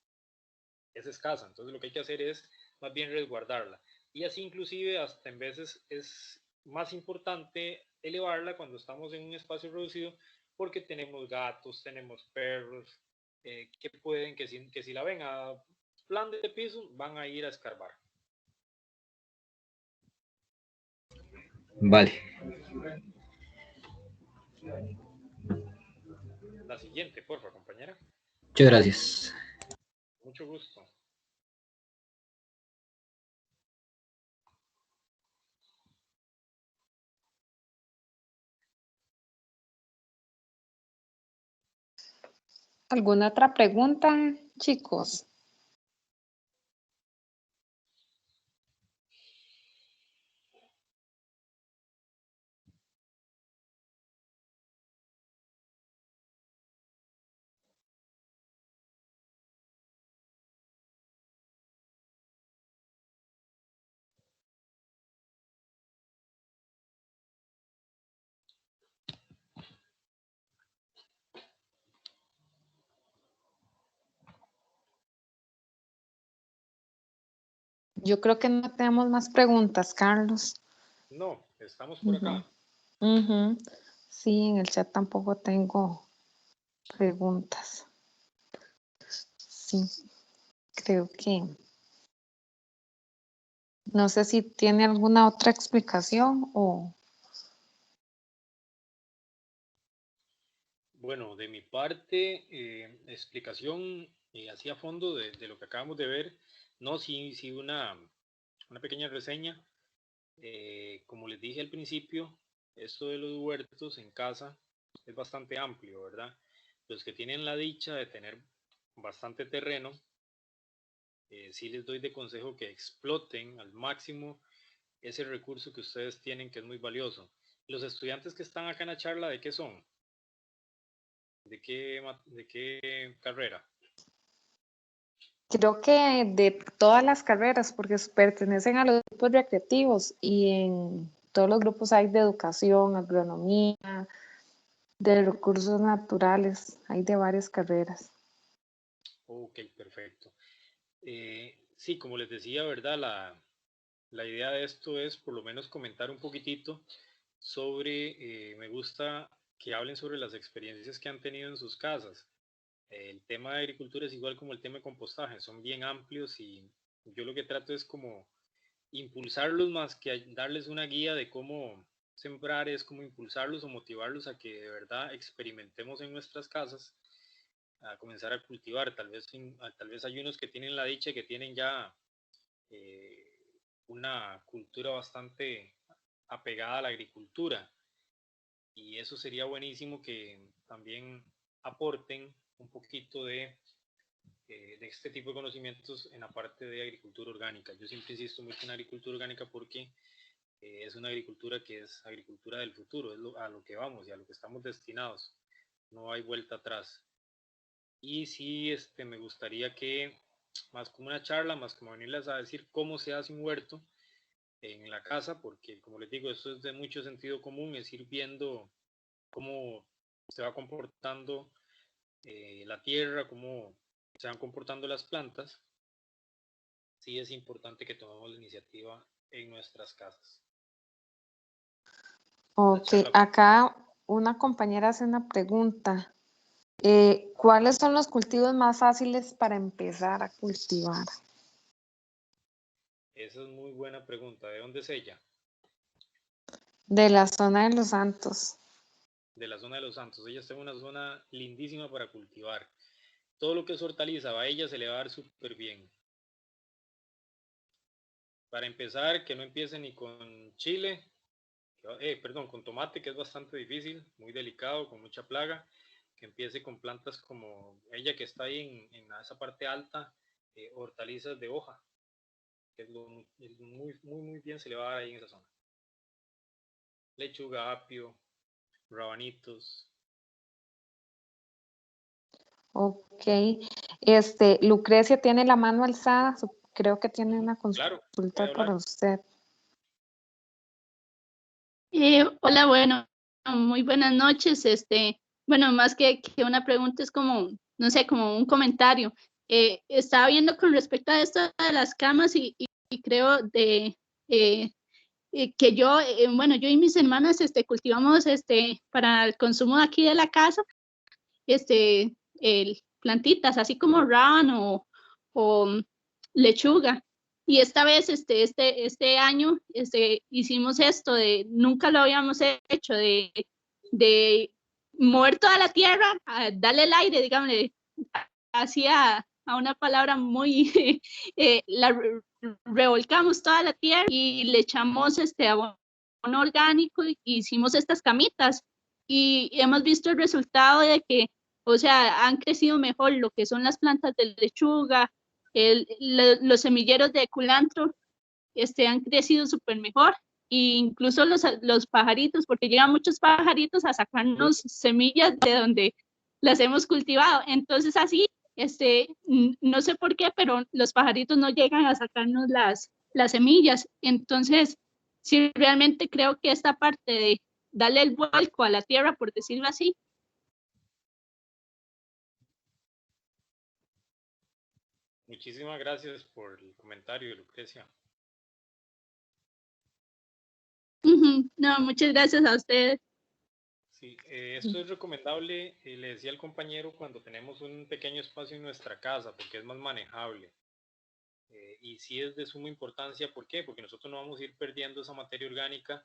es escasa. Entonces lo que hay que hacer es más bien resguardarla. Y así inclusive hasta en veces es más importante elevarla cuando estamos en un espacio reducido, porque tenemos gatos, tenemos perros, que pueden, que si la ven a plan de piso, van a ir a escarbar. Vale. La siguiente, porfa, compañera. Muchas gracias. Mucho gusto. ¿Alguna otra pregunta, chicos? Yo creo que no tenemos más preguntas, Carlos. No, estamos por acá. Sí, en el chat tampoco tengo preguntas. Sí, creo que... No sé si tiene alguna otra explicación o... Bueno, de mi parte, explicación así a fondo de lo que acabamos de ver. No, sí una pequeña reseña. Como les dije al principio, esto de los huertos en casa es bastante amplio, ¿verdad? Los que tienen la dicha de tener bastante terreno, sí les doy de consejo que exploten al máximo ese recurso que ustedes tienen, que es muy valioso. Los estudiantes que están acá en la charla, ¿de qué son? ¿De qué carrera? Creo que de todas las carreras, porque pertenecen a los grupos recreativos y en todos los grupos hay de educación, agronomía, de recursos naturales, hay de varias carreras. Ok, perfecto. Sí, como les decía, ¿verdad? La idea de esto es por lo menos comentar un poquitito sobre, me gusta que hablen sobre las experiencias que han tenido en sus casas. El tema de agricultura es igual como el tema de compostaje, son bien amplios y yo lo que trato es como impulsarlos más que darles una guía de cómo sembrar, es como impulsarlos o motivarlos a que de verdad experimentemos en nuestras casas, a comenzar a cultivar. Tal vez hay unos que tienen la dicha, que tienen ya una cultura bastante apegada a la agricultura y eso sería buenísimo que también aporten un poquito de este tipo de conocimientos en la parte de agricultura orgánica. Yo siempre insisto mucho en agricultura orgánica porque es una agricultura que es agricultura del futuro, es a lo que vamos y a lo que estamos destinados. No hay vuelta atrás. Y sí, me gustaría que, más como una charla, más como venirles a decir cómo se hace un huerto en la casa, porque como les digo, esto es de mucho sentido común, es ir viendo cómo se va comportando la tierra, cómo se van comportando las plantas, sí es importante que tomemos la iniciativa en nuestras casas. Ok, acá una compañera hace una pregunta. ¿Cuáles son los cultivos más fáciles para empezar a cultivar? Esa es muy buena pregunta. ¿De dónde es ella? De la zona de Los Santos. De la zona de Los Santos. Ella está en una zona lindísima para cultivar. Todo lo que es hortaliza, a ella se le va a dar súper bien. Para empezar, que no empiece ni con chile, perdón, con tomate, que es bastante difícil, muy delicado, con mucha plaga. Que empiece con plantas como ella que está ahí en esa parte alta, hortalizas de hoja, que es muy bien se le va a dar ahí en esa zona. Lechuga, apio, rabanitos. Ok. Lucrecia tiene la mano alzada. Creo que tiene una Claro, consulta puede para hablar. usted. Hola, bueno, muy buenas noches. Bueno, más que una pregunta es como, no sé, como un comentario. Estaba viendo con respecto a esto de las camas y creo eh, que yo, bueno, yo y mis hermanas cultivamos para el consumo de aquí de la casa, plantitas, así como rábano o lechuga. Y esta vez, este año, hicimos esto de, nunca lo habíamos hecho, de mover toda la tierra, darle el aire, digamos, hacia a una palabra muy, revolcamos toda la tierra y le echamos abono orgánico y hicimos estas camitas y hemos visto el resultado de que, o sea, han crecido mejor lo que son las plantas de lechuga, los semilleros de culantro, han crecido súper mejor. E incluso los pajaritos, porque llegan muchos pajaritos a sacarnos semillas de donde las hemos cultivado. Entonces así, no sé por qué, pero los pajaritos no llegan a sacarnos las semillas. Entonces, sí, realmente creo que esta parte de darle el vuelco a la tierra, por decirlo así. Muchísimas gracias por el comentario, Lucrecia. No, muchas gracias a ustedes. Sí, esto es recomendable, le decía al compañero, cuando tenemos un pequeño espacio en nuestra casa, porque es más manejable. Y sí es de suma importancia, ¿por qué? Porque nosotros no vamos a ir perdiendo esa materia orgánica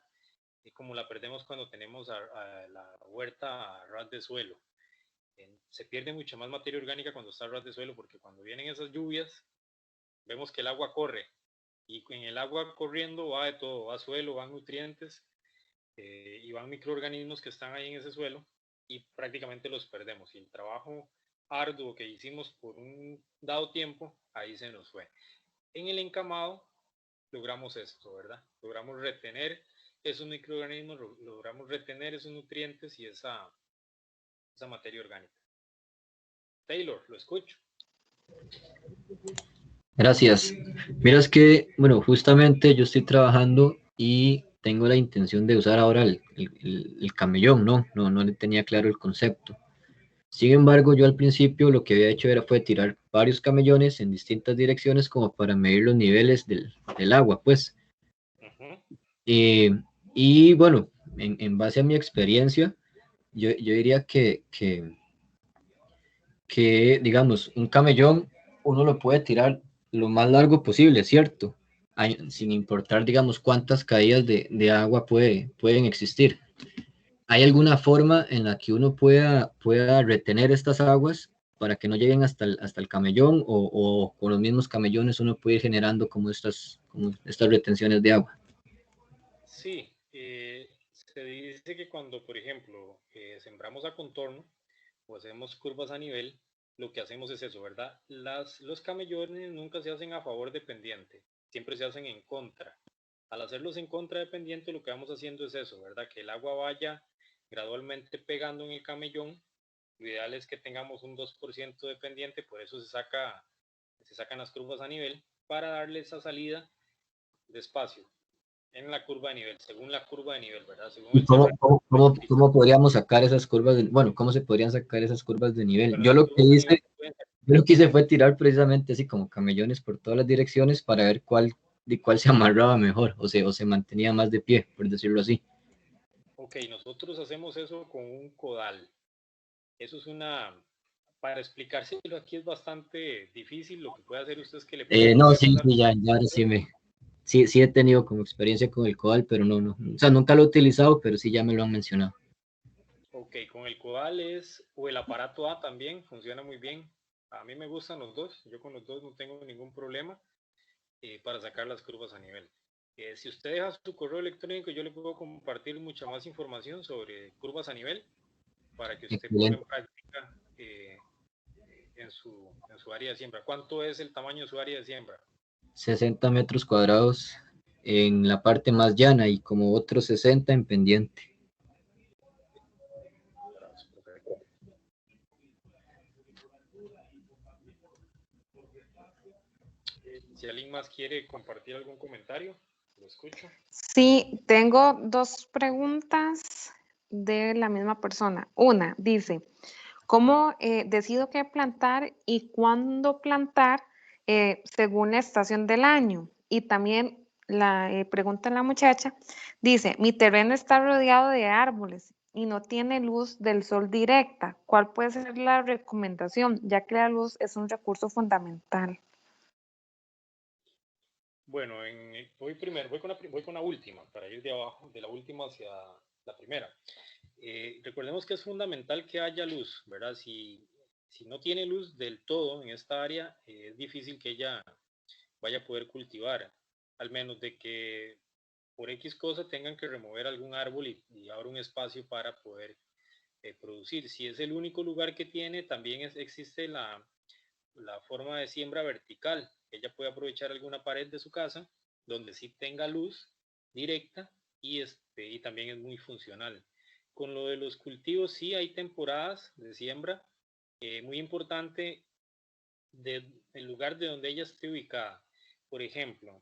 como la perdemos cuando tenemos a la huerta a ras de suelo. Se pierde mucha más materia orgánica cuando está a ras de suelo, porque cuando vienen esas lluvias, vemos que el agua corre, y en el agua corriendo va de todo, va suelo, van nutrientes, y van microorganismos que están ahí en ese suelo, y prácticamente los perdemos. Y el trabajo arduo que hicimos por un dado tiempo, ahí se nos fue. En el encamado logramos esto, ¿verdad? Logramos retener esos microorganismos, logramos retener esos nutrientes y esa materia orgánica. Taylor, lo escucho. Gracias. Mira, es que, bueno, justamente yo estoy trabajando y tengo la intención de usar ahora el camellón, ¿no? No le tenía claro el concepto. Sin embargo, yo al principio lo que había hecho fue tirar varios camellones en distintas direcciones como para medir los niveles del agua, pues. Y bueno, en base a mi experiencia, yo diría que, digamos, un camellón uno lo puede tirar lo más largo posible, ¿cierto? Sin importar, digamos, cuántas caídas de agua pueden existir. ¿Hay alguna forma en la que uno pueda retener estas aguas para que no lleguen hasta el camellón o con los mismos camellones uno puede ir generando como estas retenciones de agua? Sí, se dice que cuando, por ejemplo, sembramos a contorno o hacemos curvas a nivel, lo que hacemos es eso, ¿verdad? Los camellones nunca se hacen a favor de pendiente, siempre se hacen en contra. Al hacerlos en contra de pendiente, lo que vamos haciendo es eso, ¿verdad? Que el agua vaya gradualmente pegando en el camellón. Lo ideal es que tengamos un 2% de pendiente, por eso se sacan las curvas a nivel, para darle esa salida despacio. en la curva de nivel, según la curva de nivel, ¿verdad? Según ¿Y el terreno. cómo podríamos sacar esas curvas? Bueno, ¿cómo se podrían sacar esas curvas de nivel? Bueno, Yo las lo que curvas de hice, nivel se pueden sacar. yo lo que hice fue tirar precisamente así como camellones por todas las direcciones para ver de cuál se amarraba mejor o se mantenía más de pie, por decirlo así. Ok, nosotros hacemos eso con un codal. Eso es para explicárselo aquí es bastante difícil. Lo que puede hacer usted es que le No, puede sí, pasar. sí, ya ahora sí he tenido como experiencia con el codal, pero no, o sea, nunca lo he utilizado, pero sí ya me lo han mencionado. Ok, con el codal o el aparato A también, funciona muy bien. A mí me gustan los dos, yo con los dos no tengo ningún problema para sacar las curvas a nivel. Si usted deja su correo electrónico, yo le puedo compartir mucha más información sobre curvas a nivel para que usted ponga en Excelente. práctica en su área de siembra. ¿Cuánto es el tamaño de su área de siembra? 60 metros cuadrados en la parte más llana y como otros 60 en pendiente. Si alguien más quiere compartir algún comentario, lo escucho. Sí, tengo dos preguntas de la misma persona. Una dice, ¿cómo decido qué plantar y cuándo plantar según la estación del año? Y también la pregunta de la muchacha dice, mi terreno está rodeado de árboles y no tiene luz del sol directa. ¿Cuál puede ser la recomendación? Ya que la luz es un recurso fundamental. Bueno, voy con la última, para ir de abajo, de la última hacia la primera. Recordemos que es fundamental que haya luz, ¿verdad? Si no tiene luz del todo en esta área, es difícil que ella vaya a poder cultivar, al menos de que por X cosa tengan que remover algún árbol y abra un espacio para poder producir. Si es el único lugar que tiene, también existe la forma de siembra vertical. Ella puede aprovechar alguna pared de su casa donde sí tenga luz directa y también es muy funcional. Con lo de los cultivos, sí hay temporadas de siembra. Muy importante el lugar de donde ella esté ubicada. Por ejemplo,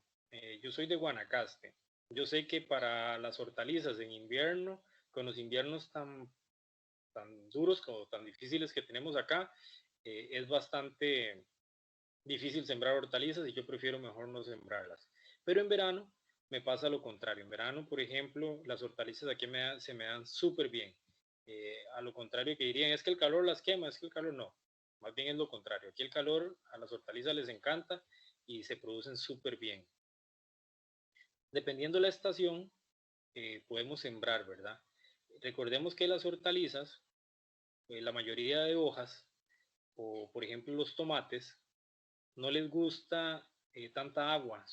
yo soy de Guanacaste. Yo sé que para las hortalizas en invierno, con los inviernos tan duros o tan difíciles que tenemos acá, es bastante difícil sembrar hortalizas y yo prefiero mejor no sembrarlas. Pero en verano me pasa lo contrario. En verano, por ejemplo, las hortalizas aquí se me dan súper bien. A lo contrario que dirían, es que el calor las quema, es que el calor no. Más bien es lo contrario. Aquí el calor a las hortalizas les encanta y se producen súper bien. Dependiendo de la estación, podemos sembrar, ¿verdad? Recordemos que las hortalizas, la mayoría de hojas, o por ejemplo los tomates, no les gusta tanta agua,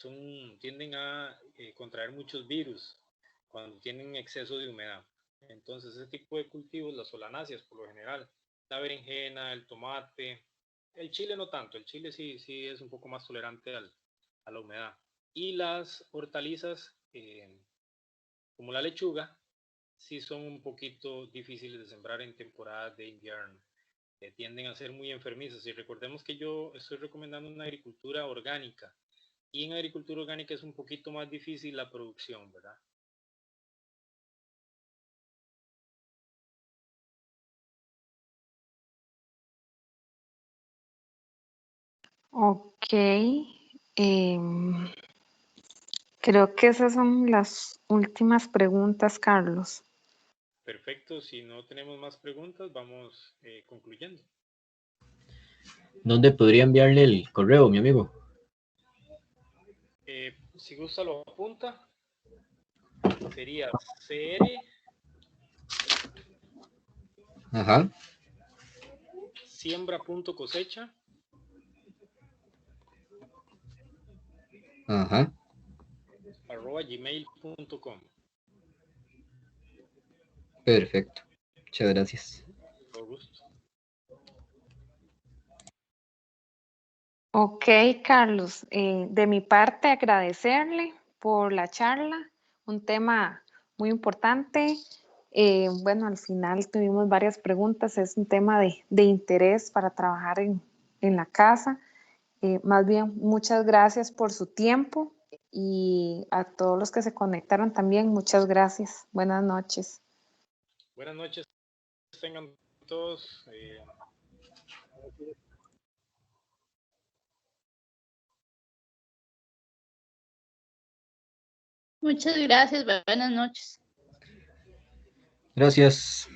tienden a contraer muchos virus cuando tienen exceso de humedad. Entonces, ese tipo de cultivos, las solanáceas por lo general, la berenjena, el tomate, el chile no tanto, el chile sí es un poco más tolerante a la humedad. Y las hortalizas, como la lechuga, sí son un poquito difíciles de sembrar en temporadas de invierno. Tienden a ser muy enfermizas. Y recordemos que yo estoy recomendando una agricultura orgánica. Y en agricultura orgánica es un poquito más difícil la producción, ¿verdad? Ok. Creo que esas son las últimas preguntas, Carlos. Perfecto, si no tenemos más preguntas, vamos concluyendo. ¿Dónde podría enviarle el correo, mi amigo? Si gusta lo apunta, sería cr Ajá. siembra.cosecha Ajá. @gmail.com. Perfecto. Muchas gracias. Con gusto. Ok, Carlos. De mi parte, agradecerle por la charla, un tema muy importante. Bueno, al final tuvimos varias preguntas, es un tema de interés para trabajar en la casa. Más bien, muchas gracias por su tiempo Y a todos los que se conectaron también, muchas gracias. Buenas noches. Buenas noches, tengan todos. Muchas gracias, buenas noches. Gracias.